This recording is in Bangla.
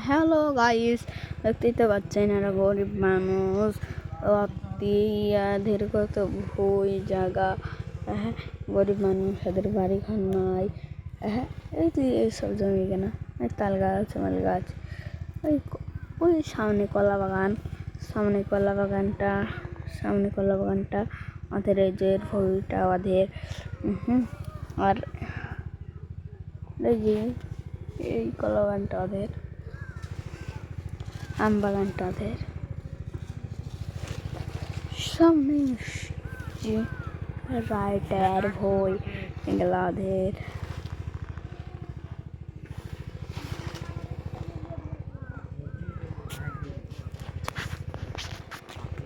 হ্যালো গাইস, দেখতেই তো পাচ্ছেন এরা গরিব মানুষ। এদের কত ভুই জায়গা। হ্যাঁ, গরিব মানুষ, এদের বাড়ি ঘর নাই। হ্যাঁ, এই তুই এইসব জমি কেনা, তাল গাছ মাল গাছ, ওই ওই সামনে কলা বাগান, সামনে কলা বাগানটা ওদের, এই যে ভুইটা ওদের। আর এই যে এই কলা বাগানটা ওদের, আম বাগানটা ওদের, সামনে যে রাইটার ভই এগুলো ওদের।